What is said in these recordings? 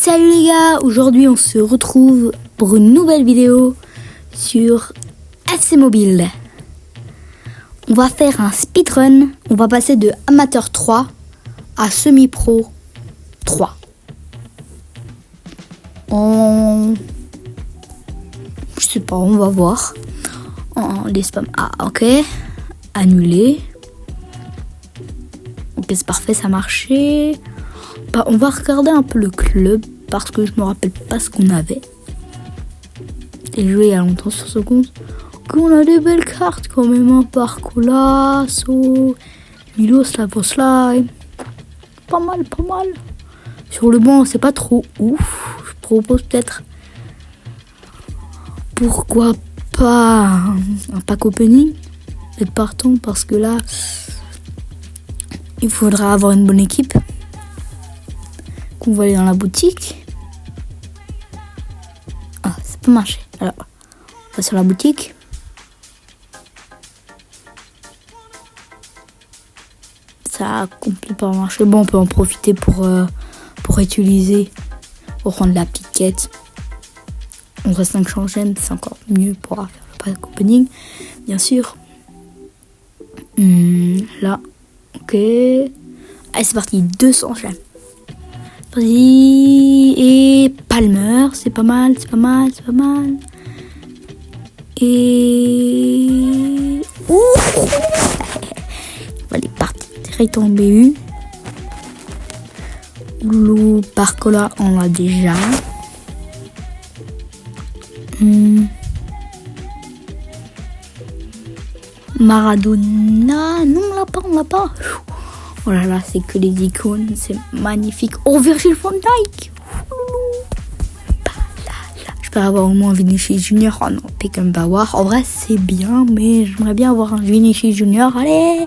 Salut les gars, aujourd'hui on se retrouve pour une nouvelle vidéo sur FC Mobile. On va faire un speedrun, on va passer de amateur 3 à semi-pro 3. Je sais pas, on va voir. Les spams, ok, annulé. Ok, c'est parfait, ça a marché. On va regarder un peu le club parce que je me rappelle pas ce qu'on avait. J'ai joué il y a longtemps sur ce compte. On a des belles cartes quand même, hein. Parcolasso, Milo, Slavoslime. Pas mal. Sur le banc, c'est pas trop ouf. Je propose peut-être. Pourquoi pas un pack opening? Être partant parce que là, il faudra avoir une bonne équipe. On va aller dans la boutique. Ça peut marcher. Alors, on va sur la boutique. Ça a complètement marché. Bon, on peut en profiter pour utiliser, pour prendre la petite quête. On reste 5 changements, c'est encore mieux pour faire le pack opening, bien sûr. Là, ok. Allez, c'est parti, 200 gemmes. Et Palmer, c'est pas mal. Et... on va aller partir direct en BU. Lou, Barcola, on l'a déjà. Maradona, non, on l'a pas. Oh là là, c'est que les icônes, c'est magnifique. Oh, Virgil van Dijk. Je peux avoir au moins Vinicius Junior. Oh non, Beckenbauer. En vrai, c'est bien, mais j'aimerais bien avoir un Vinicius Junior. Allez.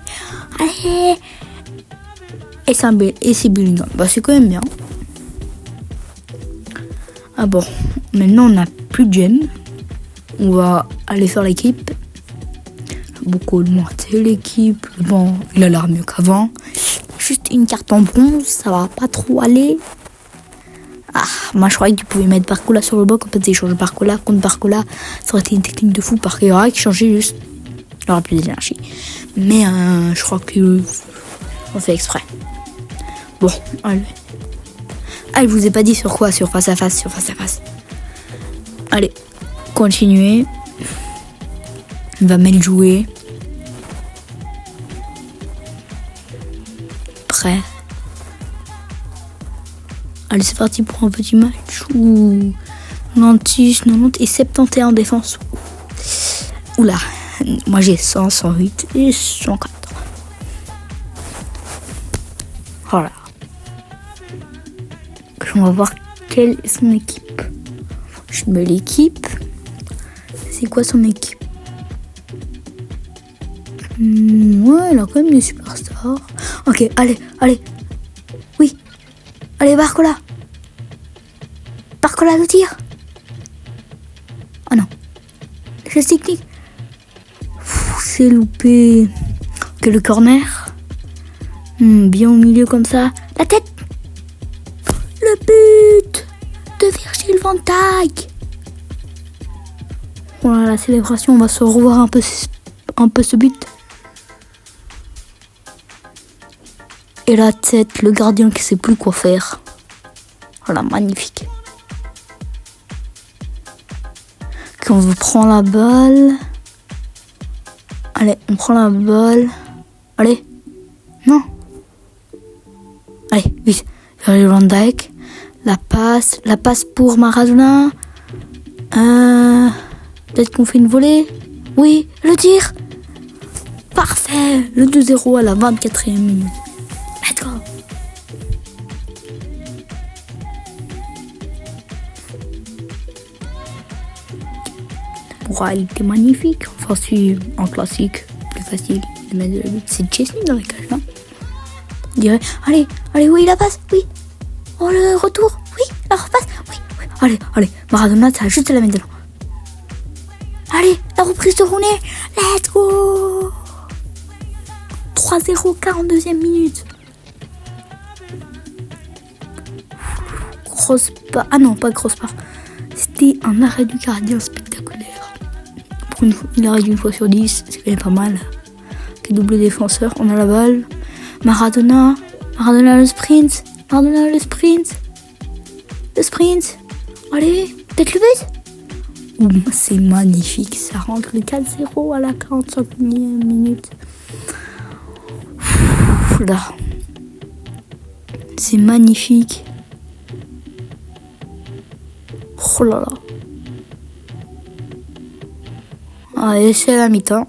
Et c'est Bellingham. C'est quand même bien. Bon, maintenant on n'a plus de gemmes. On va aller faire l'équipe. Beaucoup augmenté l'équipe. Bon, il a l'air mieux qu'avant. Juste une carte en bronze, ça va pas trop aller. Moi je croyais que tu pouvais mettre Barcola sur le banc. Quand tu échanges Barcola contre Barcola, ça aurait été une technique de fou parce qu'il y aurait qui changeait juste. Il n'y aura plus d'énergie. Mais je crois que on fait exprès. Bon, allez. Je vous ai pas dit sur quoi, sur face à face. Allez, continuez. On va mettre jouer. Prêt. Allez, c'est parti pour un petit match. 96, 90 et 71 défense. Oula, moi j'ai 100, 108 et 104. Voilà. On va voir quelle est son équipe. Je mets l'équipe. C'est quoi son équipe? Ouais, elle a quand même des superstars. Ok, allez. Oui. Allez, Barcola le tir. Oh non. Geste technique. C'est loupé. Ok, le corner. Bien au milieu comme ça. La tête. Le but de Virgil van Dijk. Voilà, la célébration, on va se revoir un peu ce but. Et la tête, le gardien qui sait plus quoi faire. Voilà, magnifique. Quand on prend la balle. Allez, on prend la balle. Allez. Non. Allez, vite. Virgil van Dijk. La passe pour Maradona. Peut-être qu'on fait une volée. Oui, le tir. Parfait. Le 2-0 à la 24e minute. Let's go. Il était magnifique. Enfin, si en classique, plus facile de mettre le but. C'est Chesney dans la cage, non? On dirait. Allez, oui, la passe, oui. Oh, le retour, oui, la repasse, oui. Allez, Maradona, ça a juste la main dedans. Allez, la reprise de Rooney, let's go. 3-0, 42e minute. crossbar. Ah non, pas crossbar. C'était un arrêt du gardien spectaculaire. Pour une fois, il arrête une fois sur 10, c'est quand même pas mal. Ok, double défenseur, on a la balle. Maradona le sprint. Maradona le sprint. Le sprint. Allez, peut-être le but. C'est magnifique, ça rentre le 4-0 à la 45e minute. Là. C'est magnifique. Oh là là. Allez, c'est à la mi-temps.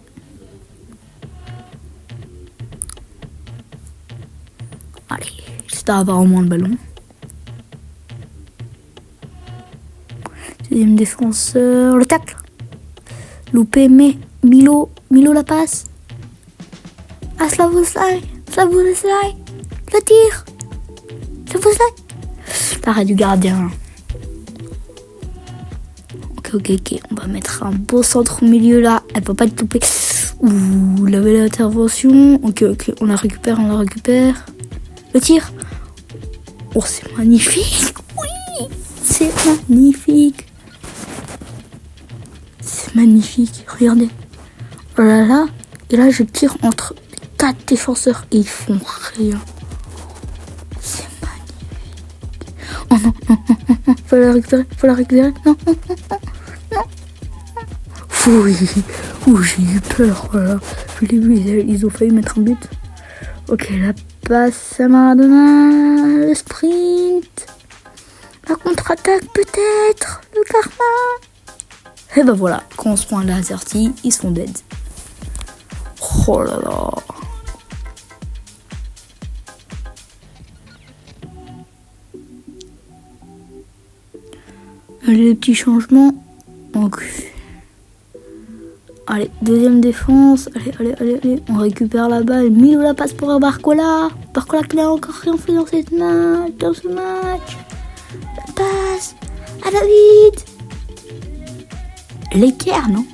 Allez, j'espère avoir au moins le ballon. Deuxième défenseur, le tacle. Loupé, mais Milo la passe. Ah, Slavosly. Le tir. Slavosly. L'arrêt du gardien. Ok. On va mettre un beau centre au milieu là. Elle peut pas être loupée. Ouh, la belle intervention. Ok. On la récupère. Le tir. Oh, c'est magnifique. Oui, c'est magnifique. C'est magnifique. Regardez. Oh là là. Et là, je tire entre 4 défenseurs et ils font rien. C'est magnifique. Oh non. Faut la récupérer. Non. Oui. Ouh, j'ai eu peur. Voilà. Je l'ai vu, ils ont failli mettre un but. Ok, la passe à Maradona. Le sprint. La contre-attaque peut-être. Le karma. Et ben voilà, quand on se prend un laserty, ils sont dead. Oh là là. Les petits changements. Donc, allez, deuxième défense. Allez. On récupère la balle. Milo la passe pour Barcola. Barcola qui n'a encore rien fait dans ce match. La passe à David. L'équerre, non?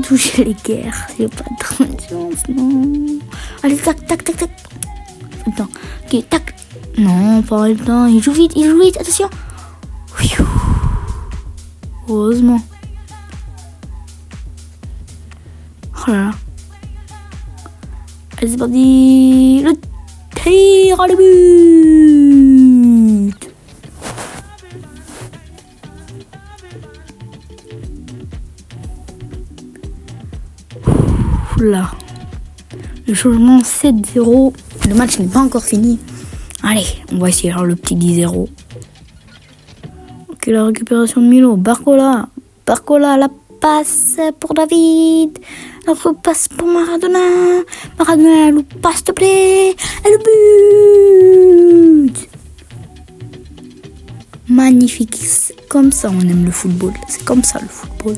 Toucher l'équerre. Il n'y a pas trop de chance, non. Allez, tac. Attends. Ok, tac. Non, pas en même temps. Il joue vite. Attention. Heureusement. Oh là là. Allez, c'est parti. Le tir à le but. Là. Le changement 7-0. Le match n'est pas encore fini. Allez, on va essayer le petit 10-0. Ok, la récupération de Milo. Barcola, la passe pour David. La repasse pour Maradona. Maradona, le passe, s'il te plaît. Et le but. Magnifique. C'est comme ça on aime le football. C'est comme ça le football.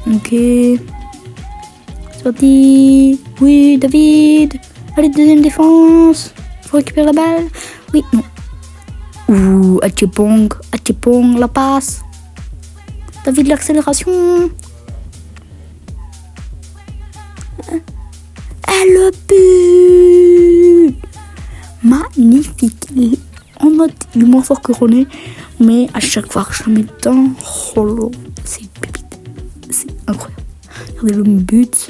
Ok. C'est parti. Oui, David. Allez, deuxième défense. Faut récupérer la balle. Oui, non. Ouh, Atchepong, la passe. David, l'accélération. Et le but. Magnifique. En mode, il est moins fort que René. Mais à chaque fois que je le mets dedans, oh, c'est une pépite. C'est incroyable. Regardez le but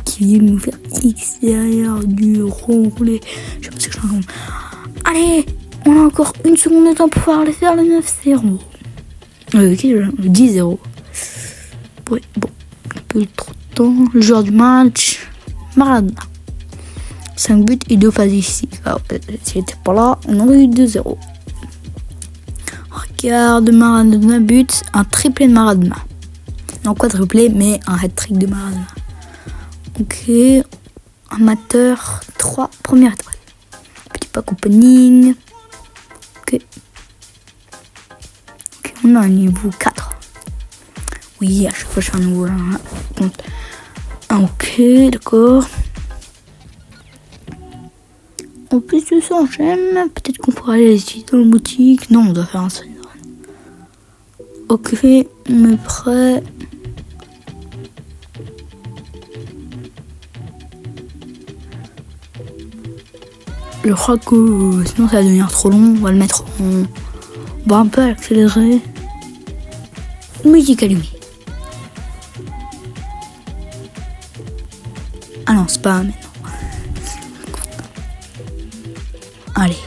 qui vient nous faire X derrière du roulé. Je sais pas ce que je raconte. Allez, on a encore une seconde de temps pour pouvoir aller faire le 9-0. Le 10-0. Oui, bon, un peu trop de temps. Le joueur du match, Maradona. 5 buts et 2 phases ici. S'il n'était pas là, on aurait eu 2-0. Regarde Maradona but, un triplé de Maradona. Non, quadruplé, mais un hat-trick de Maradona. Ok, amateur 3, première étoile. Petit pack opening. Ok, on a un niveau 4. Oui, à chaque fois je fais un nouveau là. Ok, d'accord. En plus de ça, j'aime. Peut-être qu'on pourrait aller essayer dans la boutique. Non, on doit faire un speedrun. Ok, on est prêt. Je crois que sinon ça va devenir trop long. On va le mettre en... On va un peu accélérer. Musique allumée. Ah non, c'est pas maintenant. Allez.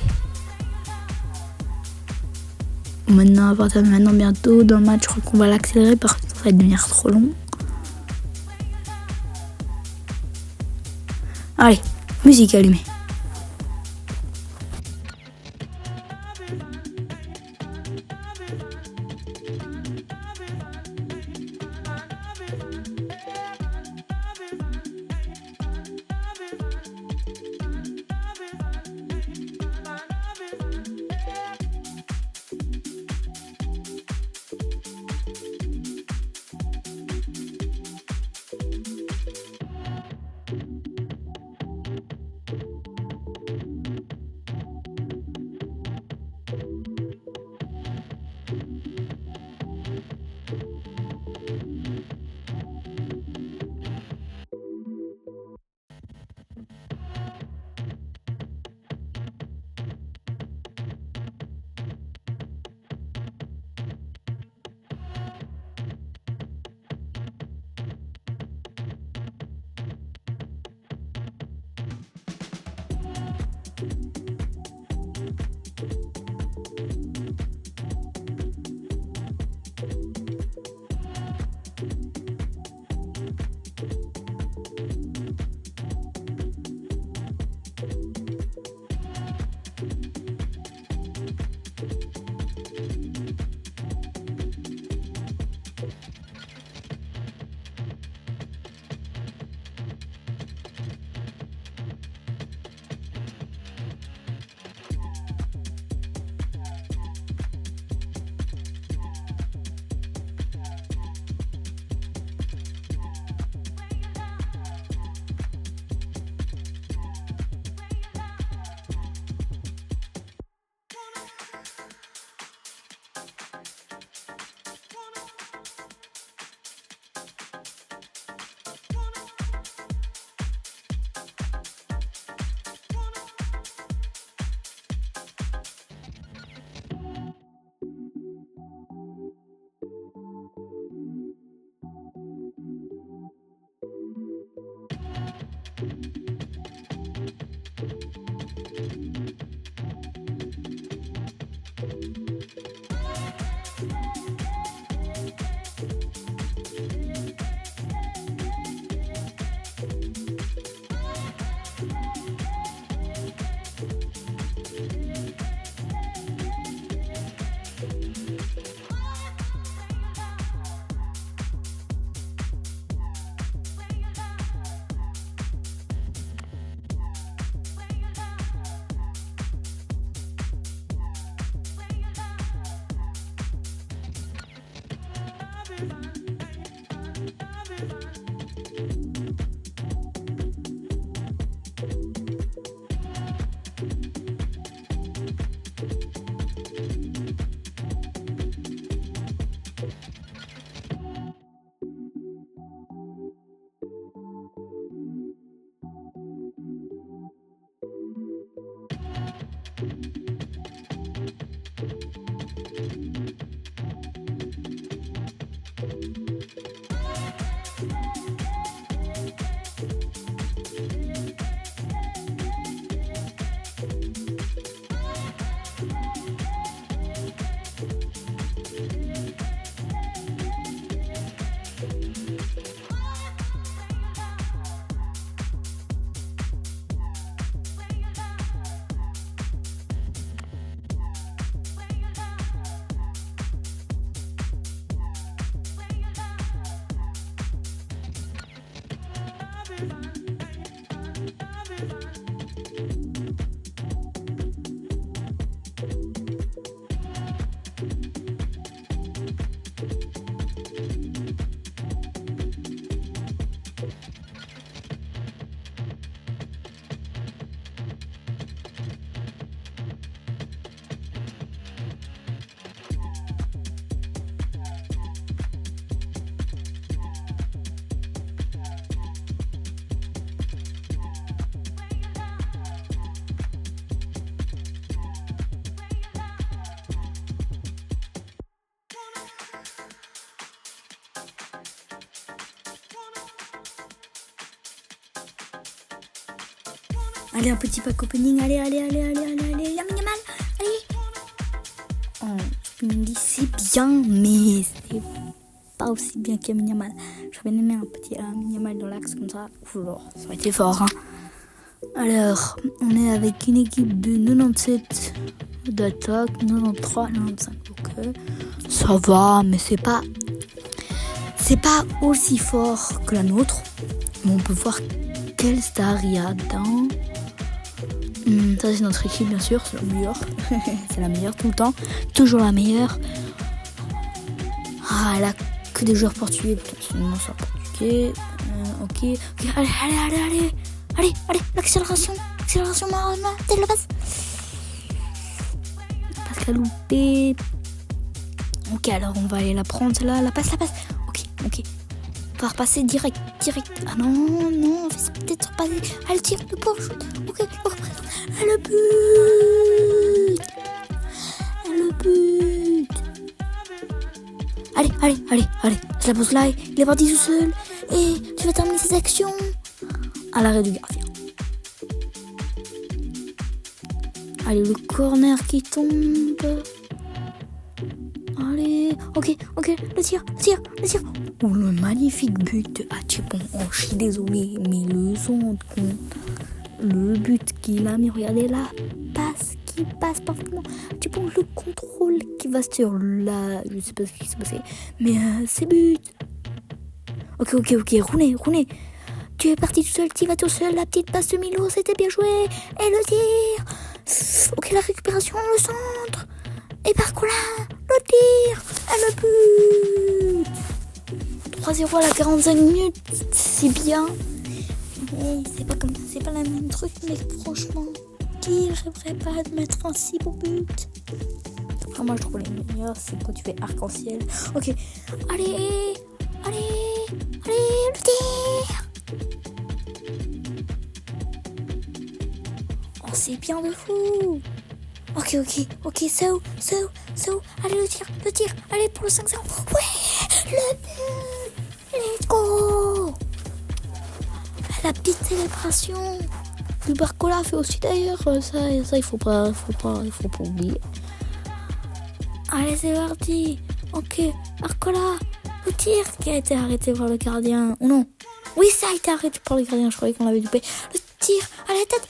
Maintenant, à partir de maintenant, bientôt, dans le match, je crois qu'on va l'accélérer parce que ça va devenir trop long. Allez, musique allumée. Allez, un petit pack opening. Allez, Lamine Yamal. Allez. Oh, je me dis, c'est bien, mais c'est pas aussi bien qu'Lamine Yamal. J'aurais bien aimé un petit Lamine Yamal dans l'axe comme ça. Ouf, ça aurait été fort. Hein. Alors, on est avec une équipe de 97 d'attaque, 93, 95. Ok, ça va, mais c'est pas aussi fort que la nôtre. Mais on peut voir quelle star il y a dedans. Ça c'est notre équipe bien sûr, c'est la meilleure. C'est la meilleure tout le temps, toujours la meilleure. Ah, elle a que des joueurs portugais, sinon c'est portugais. Ok, allez, l'accélération, Maradona, telle la passe. Passe la loupée. Ok, alors on va aller la prendre celle-là, la passe. Ok. On va repasser direct. Ah non, c'est peut-être repasser. Elle tire le pauvre shoot. Ok, le but. Allez. Je la pose là, il est parti tout seul. Et tu vas terminer cette action à l'arrêt du gardien. Allez, le corner qui tombe. Allez, ok, le tir. Oh, le magnifique but de Hachipon. Oh, je suis désolée, mais le but qu'il a mis, regardez la passe qui passe parfaitement. Hachipon, le contrôle qui va sur là, je sais pas ce qui s'est passé, mais c'est but. Ok, Rooney. Tu es parti tout seul, tu vas tout seul, la petite passe de Milo, c'était bien joué. Et le tir. Ok, la récupération, le centre. Et Barcola, le tir, et le but. 3-0 à la 45 minutes, c'est bien. Mais c'est pas comme ça, c'est pas la même truc, mais franchement, qui rêverait pas de mettre un si beau but. Enfin, moi je trouve les meilleurs, c'est quand tu fais arc-en-ciel. Ok, allez, le tir. Oh, c'est bien de fou. Ok, so, allez le tir, allez pour le 5-0, ouais, le but, let's go. La petite célébration, le Barcola fait aussi d'ailleurs, ça il faut pas oublier. Allez c'est parti, ok, Barcola, le tir qui a été arrêté par le gardien, ou non, oui ça a été arrêté par le gardien, je croyais qu'on l'avait loupé, le tir à la tête,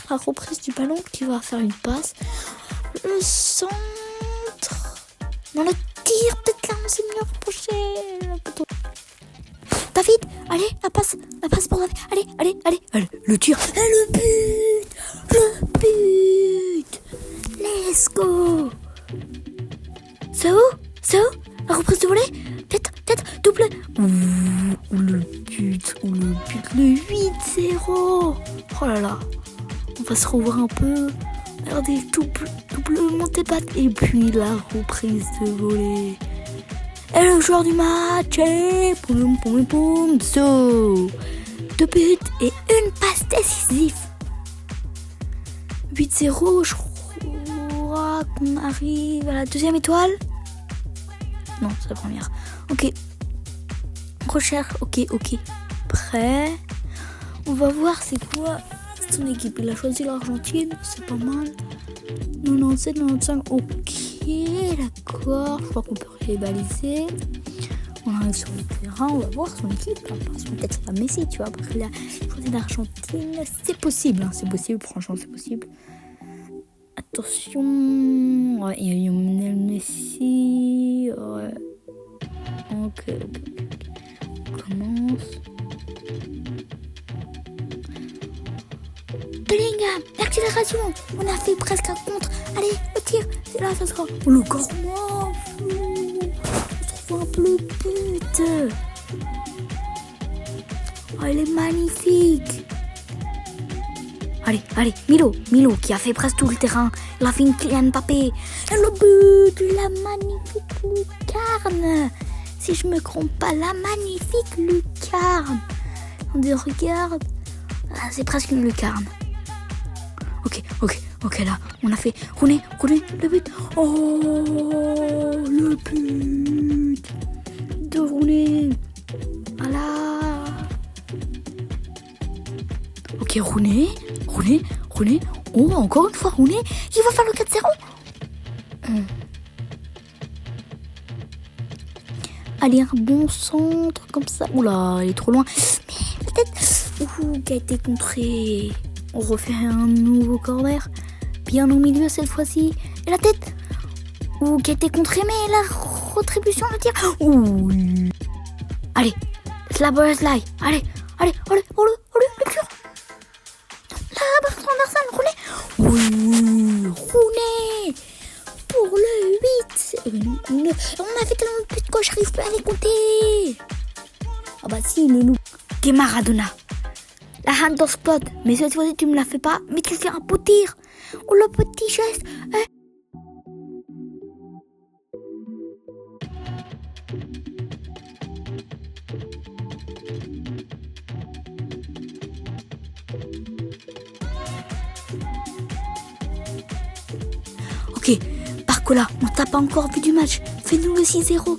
la reprise du ballon qui va faire une passe. Le centre. Non, le tir, peut-être là, c'est mieux rapproché. David, allez, la passe pour David. Allez, le tir. Et le but. Let's go. C'est où la reprise de volée. Tête, double. Ouh, le but, le 8-0. Oh là là. On va se revoir un peu. Regardez, double montée batte. Et puis la reprise de volée. Et le joueur du match. Et boum. So. 2 buts et une passe décisive. 8-0, je crois qu'on arrive à la 2e étoile. Non, c'est la première. Ok. Recherche. Ok. Prêt. On va voir c'est quoi son équipe. Il a choisi l'Argentine. C'est pas mal. 97, 95. Ok, d'accord. Je crois qu'on peut rivaliser. On arrive sur le terrain. On va voir son équipe. Parce que peut-être c'est pas Messi, tu vois. Parce qu'il a choisi l'Argentine. C'est possible. Hein. C'est possible. Franchement, c'est possible. Attention. Ouais, il y a Lionel Messi. Ouais. Ok. On commence. Bellingham, l'accélération. On a fait presque un contre. Allez, le tir. C'est là, ça sera. Oh, le gourmand. Je trouve un peu le but. Oh, il est magnifique. Allez, Milo qui a fait presque tout le terrain. Il a fait une Kylian Mbappé. Et le but, la magnifique lucarne. Si je me trompe pas, la magnifique lucarne. On dit, regarde. Ah, c'est presque une lucarne. Ok, là, on a fait Rooney, le but. Oh, le but de Rooney. Voilà. Ok, Rooney. Oh, encore une fois Rooney. Il va faire le 4-0. Allez, un bon centre comme ça. Oula, il est trop loin. Mais peut-être... Ouh, qui a été contré. On refait un nouveau corner. Bien au milieu cette fois-ci. Et la tête. Ouh, qui a été contré, mais la rétribution, le tir. Ouh. Allez, slide. Allez, le cure. Là, Barcelone, Rooney. Oui, Rooney. Pour le 8. Non, on a fait tellement de buts que j'arrive plus à les compter. Ah bah si, le loup. T'es Maradona. La hand of spot. Mais cette fois-ci, tu me la fais pas. Mais tu fais un beau tir. Oh, le petit geste. Ok, Barcola, on t'a pas encore vu du match. Fais-nous le 6-0.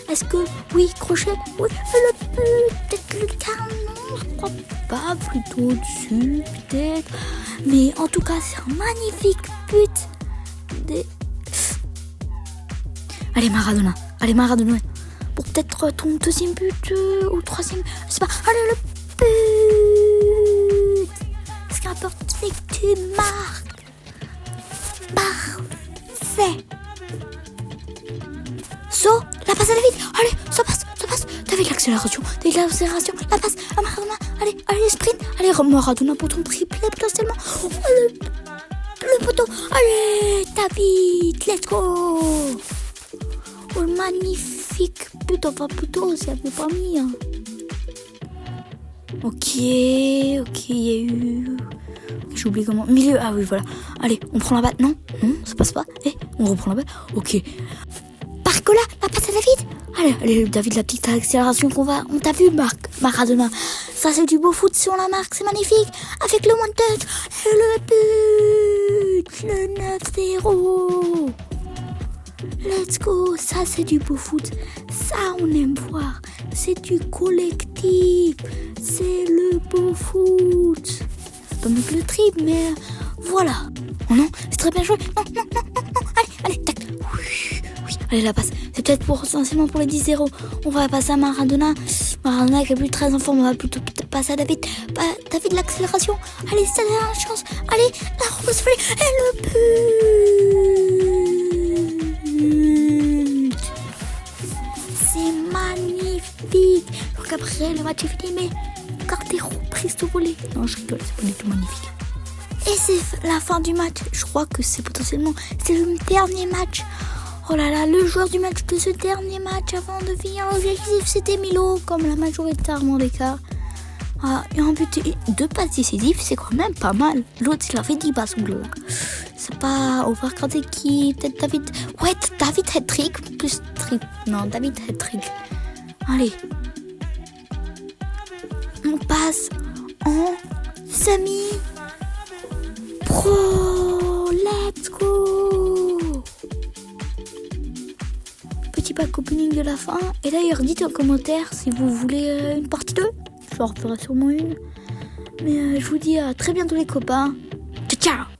Est-ce que, oui, crochet, oui, le but, peut-être le canon, je crois pas, plutôt dessus, peut-être. Mais en tout cas, c'est un magnifique but. Allez, Maradona. Pour peut-être ton deuxième but ou troisième, je sais pas. Allez, le but. Ce qui importe, c'est que tu marques. Parfait. So, la passe à David. Allez, ça passe. T'as vu l'accélération. La passe à Maradona. Allez, sprint. Allez, Maradona pour ton triplé potentiellement. Oh, le poteau. Allez, David, let's go. Oh, le magnifique but. Enfin, plutôt, ça avait pas mis. Hein. Ok, il y a eu... J'ai oublié comment... Milieu, ah oui, voilà. Allez, on prend la balle. Non, ça passe pas. On reprend la balle. Ok. Barcola, la passe à David. Allez, David, la petite accélération on t'a vu, Maradona. Ça, c'est du beau foot si on la marque, c'est magnifique. Avec le one touch. Et le but. Le 9-0. Let's go. Ça, c'est du beau foot. Ça, on aime voir. C'est du collectif. C'est le beau foot. Pas mieux que le triple, mais voilà. Oh non, c'est très bien joué. Non. Allez, tac. Oui, allez, la passe. C'est peut-être essentiellement pour les 10-0. On va passer à Maradona. Maradona qui est plus très en forme. On va plutôt passer à David. David, l'accélération. Allez, ça a la chance. Allez, la repose folie. Et le but. C'est magnifique. Donc après, le match est fini, mais regardez, reprise de volée. Non, je rigole, c'est pas du tout magnifique. Et c'est la fin du match. Je crois que c'est le dernier match. Oh là là, le joueur du match de ce dernier match avant de finir l'objectif, c'était Milo, comme la majoritairement des cas. Et un but et 2 passes décisives, c'est quand même pas mal. L'autre, il a fait 10 passes. C'est pas overcardé qui... Peut-être David... Ouais, David hat-trick plus trick. Non, David hat-trick. Allez. On passe en semi-pro. Let's go. Petit pack opening de la fin. Et d'ailleurs, dites en commentaire si vous voulez une partie 2. Je en referai sûrement une. Mais je vous dis à très bientôt les copains. Ciao, ciao.